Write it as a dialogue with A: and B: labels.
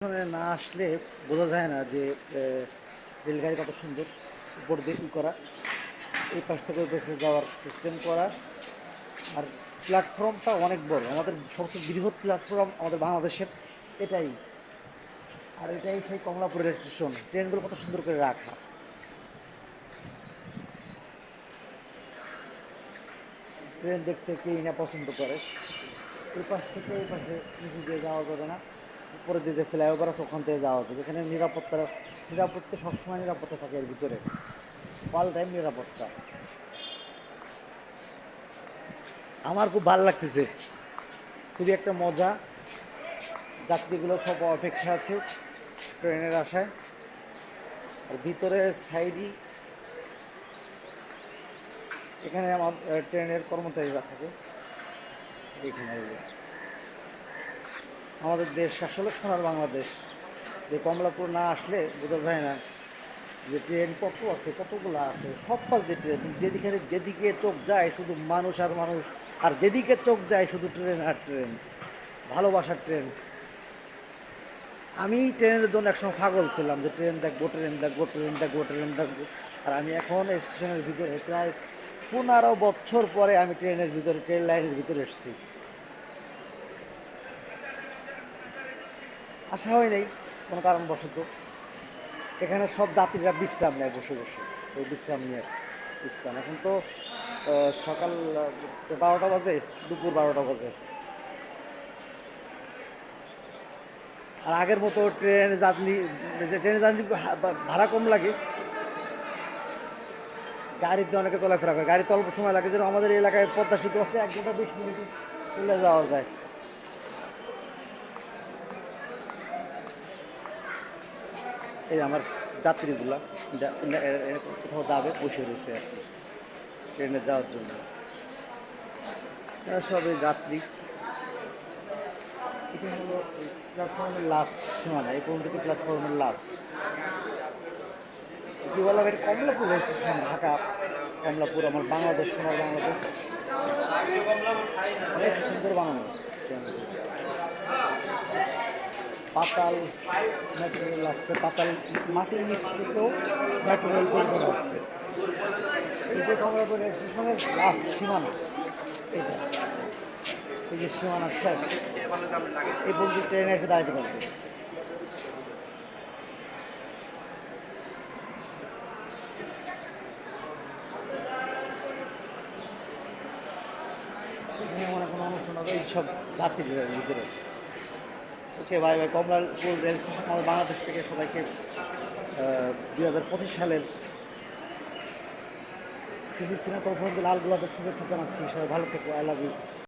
A: ওখানে না আসলে বোঝা যায় না যে রেলগাড়ি কত সুন্দর উপর দিয়ে ই করা, এই পাশ থেকে ওই পাশে যাওয়ার সিস্টেম করা। আর প্ল্যাটফর্মটা অনেক বড়, আমাদের সবচেয়ে বৃহৎ প্ল্যাটফর্ম আমাদের বাংলাদেশের এটাই। আর এটাই সেই কমলাপুরের স্টেশন, ট্রেনগুলো কত সুন্দর করে রাখা। ট্রেন দেখতে কেই না পছন্দ করে। এই পাশ থেকে এই পাশে নিচে দিয়ে যাওয়া যাবে না, উপরে দিয়ে যে ফ্লাইওভার আছে ওখান থেকে যাওয়া যাবে। এখানে নিরাপত্তা সবসময় নিরাপত্তা থাকে এর ভিতরে, অল টাইম নিরাপত্তা। আমার খুব ভালো লাগতেছে, খুবই একটা মজা। যাত্রীগুলো সব অপেক্ষা আছে ট্রেনের আশায়। আর ভিতরে সাইডই এখানে আমার ট্রেনের কর্মচারীরা থাকে এখানে। আমাদের দেশ আসলে সোনার বাংলাদেশ, যে কমলাপুর না আসলে বোঝা যায় না যে ট্রেন কত আছে, কতগুলো আছে। সব পাশ দিয়ে ট্রেন, যেদিকে চোখ যায় শুধু মানুষ আর মানুষ, আর যেদিকে চোখ যায় শুধু ট্রেন আর ট্রেন, ভালোবাসার ট্রেন। আমি ট্রেনের জন্য একসময় পাগল ছিলাম যে ট্রেন দেখবো, ট্রেন দেখবো, ট্রেন দেখবো, ট্রেন দেখবো। আর আমি এখন স্টেশনের ভিতরে প্রায় 15 বছর পরে আমি ট্রেনের ভিতরে, ট্রেন লাইনের ভিতরে এসেছি। আসা হয় নাই কোনো কারণবশত। এখানে সব যাত্রীরা বিশ্রাম নেয় বসে বসে, এই বিশ্রাম নিয়ে স্থান। এখন তো সকাল 12টা বাজে, দুপুর 12টা বাজে। আর আগের মতো ট্রেনে জার্নি ভাড়া কম লাগে, গাড়িতে অনেকে চলাফেরা করে, গাড়িতে অল্প সময় লাগে। যেন আমাদের এলাকায় পদ্মা সেতু আসতে 1 ঘন্টা 20 মিনিটে চলে যাওয়া যায়। এই আমার যাত্রীগুলা কোথাও যাবে, বসে রয়েছে আর কি ট্রেনে যাওয়ার জন্য। এরা সবই যাত্রী। এটা হলো প্ল্যাটফর্মের লাস্ট সীমানা, এই পর্যন্ত কি প্ল্যাটফর্মের লাস্ট। কি বললাম, এটা কমলাপুর রেল স্টেশন, ঢাকা কমলাপুর, আমার বাংলাদেশ, সোনার বাংলাদেশ। অনেক সুন্দর বানানো। পাতাল মেট্রো রেল আসছে, পাতাল মাটির নিচ থেকেও মেট্রো রেল তৈরি করা হচ্ছে। এই যে কমলাপুর রেল স্টেশনের লাস্ট সীমানা এটা, এই যে সীমানার শেষ, এই পর্যন্ত ট্রেনে এসে দাঁড়াতে পারবে। মনে কোনো অনুষ্ঠান হবে এইসব যাত্রীদের ভিতরে। ওকে ভাই ভাই, কমলাপুর রেল স্টেশন আমাদের বাংলাদেশ থেকে সবাইকে 2025 সালের সিসি সিনা তরফ লাল গোলাপের শুভেচ্ছা জানাচ্ছি। সবাই ভালো থেকো, আই লাভ ইউ।